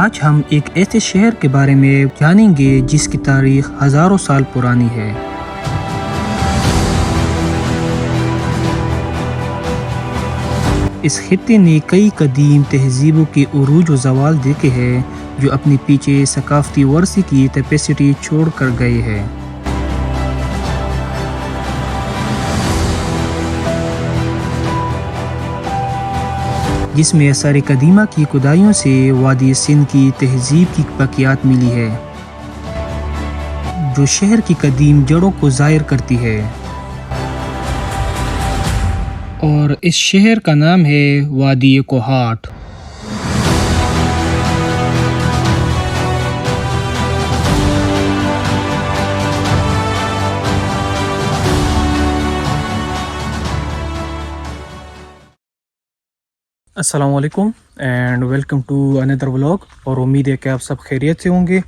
آج ہم ایک ایسے شہر کے بارے میں جانیں گے جس کی تاریخ ہزاروں سال پرانی ہے۔ اس خطے نے کئی قدیم تہذیبوں کے عروج و زوال دیکھے ہیں جو اپنے پیچھے ثقافتی ورثے کی تپیسٹی چھوڑ کر گئے ہیں۔ جس میں آثار قدیمہ کی کھدائیوں سے وادی سندھ کی تہذیب کی باقیات ملی ہے جو شہر کی قدیم جڑوں کو ظاہر کرتی ہے، اور اس شہر کا نام ہے وادی کوہاٹ۔ السلام علیکم اینڈ ویلکم ٹو اندر ولاگ، اور امید ہے کہ آپ سب خیریت سے ہوں گے۔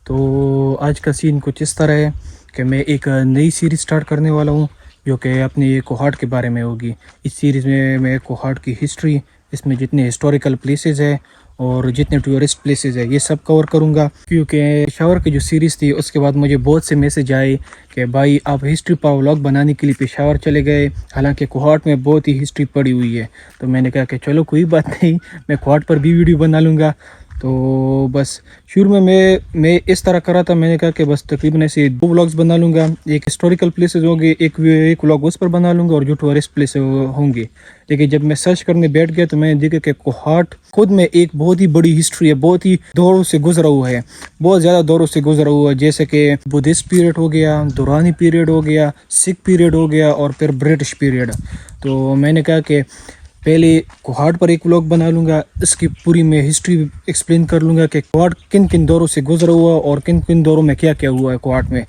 تو آج کا سین کچھ اس طرح ہے کہ میں ایک نئی سیریز سٹارٹ کرنے والا ہوں جو کہ اپنی کوہاٹ کے بارے میں ہوگی۔ اس سیریز میں کوہاٹ کی ہسٹری، اس میں جتنے ہسٹوریکل پلیسز ہیں اور جتنے ٹورسٹ پلیسز ہیں یہ سب کور کروں گا، کیونکہ پشاور کی جو سیریز تھی اس کے بعد مجھے بہت سے میسج آئے کہ بھائی آپ ہسٹری پر ولاگ بنانے کے لیے پشاور چلے گئے، حالانکہ کوہاٹ میں بہت ہی ہسٹری پڑی ہوئی ہے۔ تو میں نے کہا کہ چلو کوئی بات نہیں، میں کوہاٹ پر بھی ویڈیو بنا لوں گا۔ تو بس شروع میں اس طرح کرا تھا، میں نے کہا کہ بس تقریباً ایسے 2 ولاگز بنا لوں گا، ایک ہسٹوریکل پلیسز ہوں گے، ایک ولاگ اس پر بنا لوں گا، اور جو ٹورسٹ پلیس ہوں گے۔ لیکن جب میں سرچ کرنے بیٹھ گیا تو میں نے دیکھا کہ کوہاٹ خود میں ایک بہت ہی بڑی ہسٹری ہے، بہت ہی دوروں سے گزرا ہوا ہے، بہت زیادہ دوروں سے گزرا ہوا ہے، جیسے کہ بدھسٹ پیریڈ ہو گیا، دورانی پیریڈ ہو گیا، سکھ پیریڈ ہو گیا، اور پھر برٹش پیریڈ۔ تو میں نے کہا کہ پہلے کوہاٹ پر ایک ولاگ بنا لوں گا، اس کی پوری میں ہسٹری ایکسپلین کر لوں گا کہ کوہاٹ کن کن دوروں سے گزرا ہوا اور کن کن دوروں میں کیا کیا ہوا ہے کوہاٹ میں۔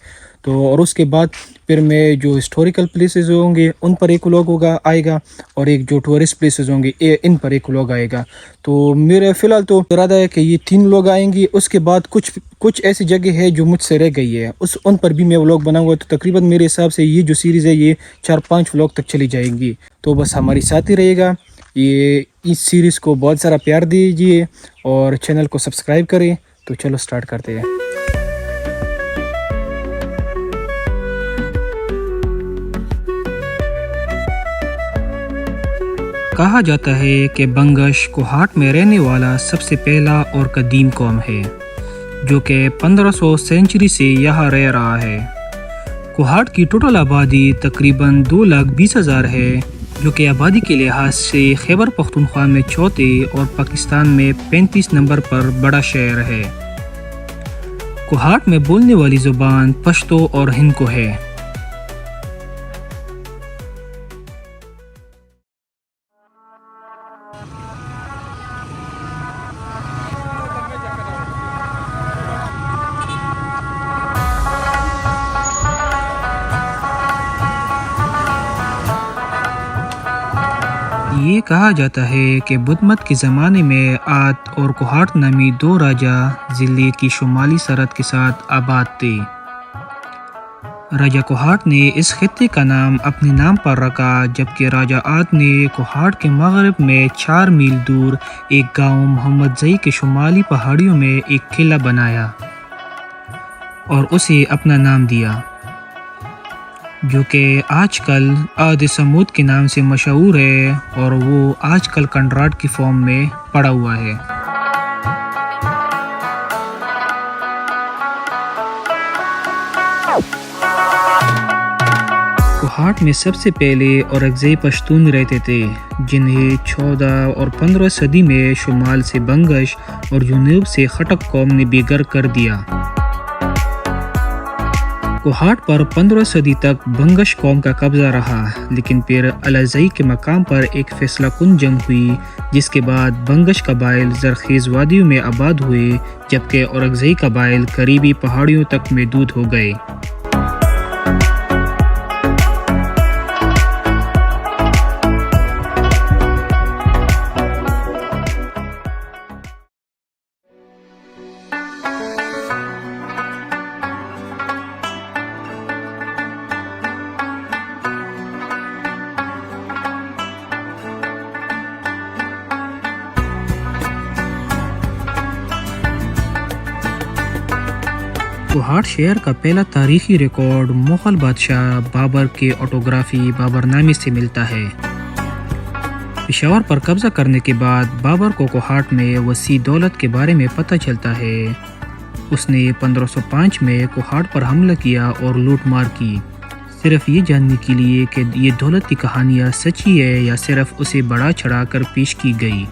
تو اور اس کے بعد پھر میں جو ہسٹوریکل پلیسز ہوں گے ان پر ایک ولاگ آئے گا، اور ایک جو ٹورسٹ پلیسز ہوں گے ان پر ایک ولاگ آئے گا۔ تو میرا فی الحال تو ارادہ ہے کہ یہ 3 ولاگ آئیں گے، اس کے بعد کچھ ایسی جگہ ہے جو مجھ سے رہ گئی ہے، ان پر بھی میں ولاگ بناؤں گا۔ تو تقریباً میرے حساب سے یہ جو سیریز ہے یہ 4-5 ولاگ تک چلی جائے گی۔ تو بس ہماری ساتھ ہی رہے گا، اس سیریز کو بہت سارا پیار دیجیے اور چینل کو سبسکرائب کریں۔ تو چلو سٹارٹ کرتے ہیں۔ کہا جاتا ہے کہ بنگش کوہاٹ میں رہنے والا سب سے پہلا اور قدیم قوم ہے جو کہ 1500 سینچری سے یہاں رہ رہا ہے۔ کوہاٹ کی ٹوٹل آبادی تقریباً 2,20,000 ہے، جو کہ آبادی کے لحاظ سے خیبر پختونخوا میں چوتھے اور پاکستان میں 35 نمبر پر بڑا شہر ہے۔ کوہاٹ میں بولنے والی زبان پشتو اور ہندکو ہے۔ یہ کہا جاتا ہے کہ بدھ مت کے زمانے میں آت اور کوہاٹ نامی 2 راجا ضلع کی شمالی سرحد کے ساتھ آباد تھے۔ راجا کوہاٹ نے اس خطے کا نام اپنے نام پر رکھا، جبکہ راجا آت نے کوہاٹ کے مغرب میں 4 میل دور ایک گاؤں محمد زئی کے شمالی پہاڑیوں میں ایک قلعہ بنایا اور اسے اپنا نام دیا، جو کہ آج کل آد سمود کے نام سے مشہور ہے، اور وہ آج کل کنڈراٹ کی فارم میں پڑا ہوا ہے۔ کوہاٹ میں سب سے پہلے اورکزئی پشتون رہتے تھے، جنہیں 14 اور 15 صدی میں شمال سے بنگش اور جنوب سے خٹک قوم نے بے گھر کر دیا۔ کوہاٹ پر 15 صدی تک بنگش قوم کا قبضہ رہا، لیکن پھر الازئی کے مقام پر ایک فیصلہ کن جنگ ہوئی، جس کے بعد بنگش قبائل زرخیز وادیوں میں آباد ہوئے، جبکہ اورکزئی قبائل قریبی پہاڑیوں تک محدود ہو گئے۔ کوہاٹ شہر کا پہلا تاریخی ریکارڈ مغل بادشاہ بابر کے آٹوگرافی بابر نامے سے ملتا ہے۔ پشاور پر قبضہ کرنے کے بعد بابر کو کوہاٹ میں وسیع دولت کے بارے میں پتہ چلتا ہے۔ اس نے 1505 میں کوہاٹ پر حملہ کیا اور لوٹ مار کی، صرف یہ جاننے کے لیے کہ یہ دولت کی کہانیاں سچی ہے یا صرف اسے بڑھا چڑھا کر پیش کی گئی۔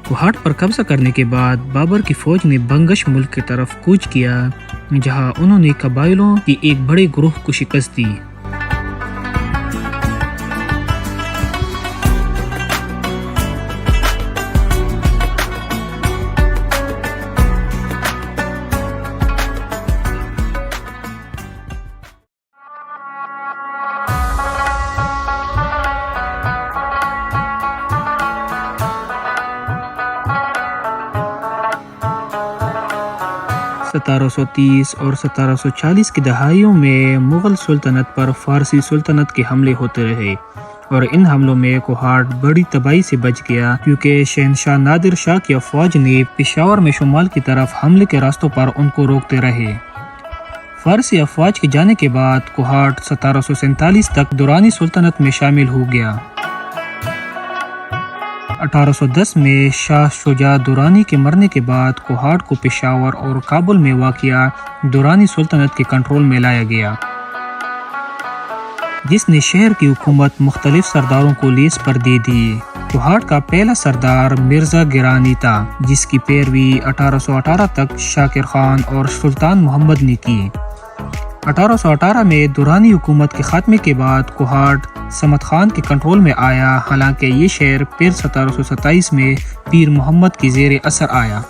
کوہاٹ پر قبضہ کرنے کے بعد بابر کی فوج نے بنگش ملک کی طرف کوچ کیا، جہاں انہوں نے قبائلیوں کی ایک بڑے گروہ کو شکست دی۔ ستارہ سو 30 اور 1740 کی دہائیوں میں مغل سلطنت پر فارسی سلطنت کے حملے ہوتے رہے، اور ان حملوں میں کوہاٹ بڑی تباہی سے بچ گیا کیونکہ شہنشاہ نادر شاہ کی افواج نے پشاور میں شمال کی طرف حملے کے راستوں پر ان کو روکتے رہے۔ فارسی افواج کے جانے کے بعد کوہاٹ 1747 تک درانی سلطنت میں شامل ہو گیا۔ 1810 میں شاہ شجاع درانی کے مرنے کے بعد کوہاٹ کو پشاور اور کابل میں واقع درانی سلطنت کے کنٹرول میں لایا گیا، جس نے شہر کی حکومت مختلف سرداروں کو لیز پر دے دی۔ کوہاٹ کا پہلا سردار مرزا گیرانی تھا، جس کی پیروی 1818 تک شاکر خان اور سلطان محمد نے کی۔ 1818 میں درانی حکومت کے خاتمے کے بعد کوہاٹ سمت خان کے کنٹرول میں آیا، حالانکہ یہ شہر پھر 1727 میں پیر محمد کی زیر اثر آیا۔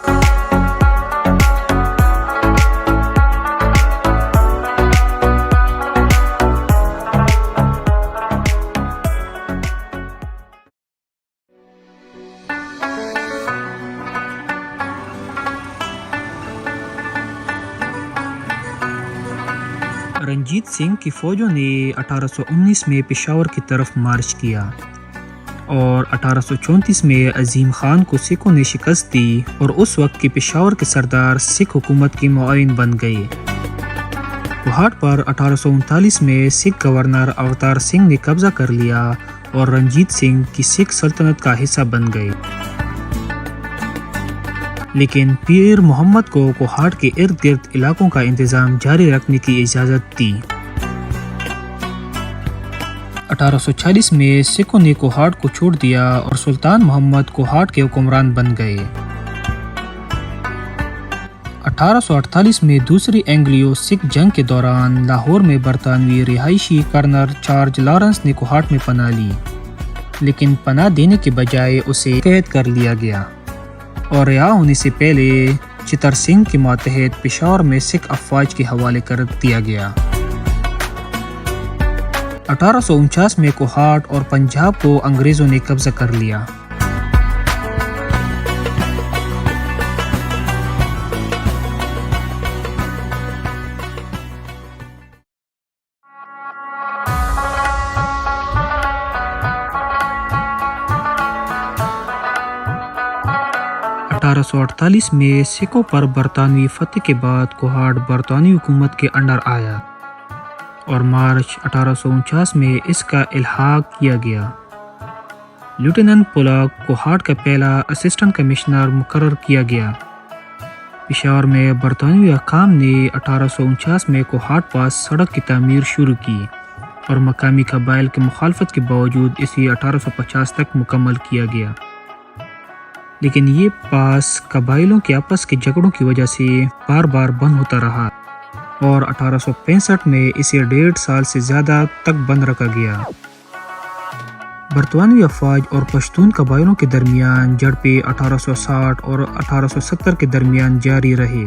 رنجیت سنگھ کی فوجوں نے 1819 میں پشاور کی طرف مارچ کیا اور 1834 میں عظیم خان کو سکھوں نے شکست دی، اور اس وقت کی پشاور کے سردار سکھ حکومت کے معاون بن گئے۔ کوہاٹ پر 1839 میں سکھ گورنر اوتار سنگھ نے قبضہ کر لیا اور رنجیت سنگھ کی سکھ سلطنت کا حصہ بن گئے، لیکن پیر محمد کو کوہاٹ کے ارد گرد علاقوں کا انتظام جاری رکھنے کی اجازت دی۔ 1840 میں سکھوں نے کوہاٹ کو چھوڑ دیا اور سلطان محمد کوہاٹ کے حکمران بن گئے۔ 1848 میں دوسری اینگلو سکھ جنگ کے دوران لاہور میں برطانوی رہائشی کرنل چارج لارنس نے کوہاٹ میں پناہ لی، لیکن پناہ دینے کے بجائے اسے قید کر لیا گیا اور رہا ہونے سے پہلے چتر سنگھ کے ماتحت پشاور میں سکھ افواج کے حوالے کر دیا گیا۔ 1849 میں کوہاٹ اور پنجاب کو انگریزوں نے قبضہ کر لیا۔ اٹھارہ سو 48 میں سکھوں پر برطانوی فتح کے بعد کوہاٹ برطانوی حکومت کے انڈر آیا اور مارچ 1849 میں اس کا الحاق کیا گیا۔ لیوٹیننٹ پولاک کوہاٹ کا پہلا اسسٹنٹ کمشنر مقرر کیا گیا۔ پشاور میں برطانوی حکام نے 1849 میں کوہاٹ پاس سڑک کی تعمیر شروع کی اور مقامی قبائل کی مخالفت کے باوجود اسے 1850 تک مکمل کیا گیا، لیکن یہ پاس قبائلوں کے آپس کے جھگڑوں کی وجہ سے بار بار بند ہوتا رہا اور 1865 میں اسے 1.5 سال سے زیادہ تک بند رکھا گیا۔ برطانوی افواج اور پشتون قبائلوں کے درمیان جھڑپیں 1860 اور 1870 کے درمیان جاری رہے۔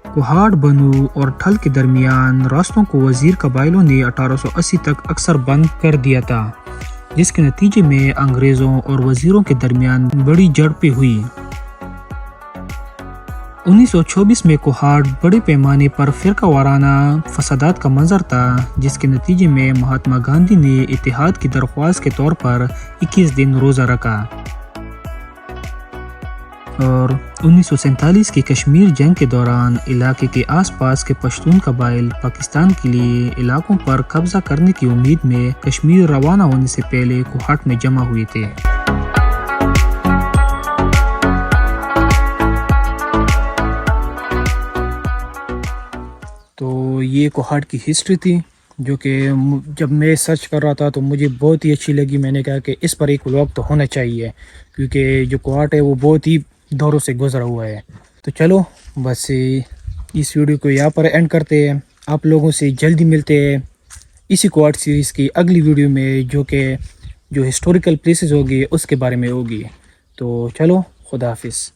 کوہاٹ، بنو اور ٹھل کے درمیان راستوں کو وزیر قبائلوں نے 1880 تک اکثر بند کر دیا تھا، جس کے نتیجے میں انگریزوں اور وزیروں کے درمیان بڑی جھڑپیں ہوئی۔ 1924 میں کوہاٹ بڑے پیمانے پر فرقہ وارانہ فسادات کا منظر تھا، جس کے نتیجے میں مہاتما گاندھی نے اتحاد کی درخواست کے طور پر 21 دن روزہ رکھا۔ اور 1947 کی کشمیر جنگ کے دوران علاقے کے آس پاس کے پشتون قبائل پاکستان کے لیے علاقوں پر قبضہ کرنے کی امید میں کشمیر روانہ ہونے سے پہلے کوہاٹ میں جمع ہوئے تھے۔ تو یہ کوہاٹ کی ہسٹری تھی جو کہ جب میں سرچ کر رہا تھا تو مجھے بہت ہی اچھی لگی۔ میں نے کہا کہ اس پر ایک ولاگ تو ہونا چاہیے، کیونکہ جو کوہاٹ ہے وہ بہت ہی دوروں سے گزرا ہوا ہے۔ تو چلو بس اس ویڈیو کو یہاں پر اینڈ کرتے ہیں۔ آپ لوگوں سے جلدی ملتے ہیں اسی کوہاٹ سیریز کی اگلی ویڈیو میں، جو ہسٹوریکل پلیسز ہوگی اس کے بارے میں ہوگی۔ تو چلو، خدا حافظ۔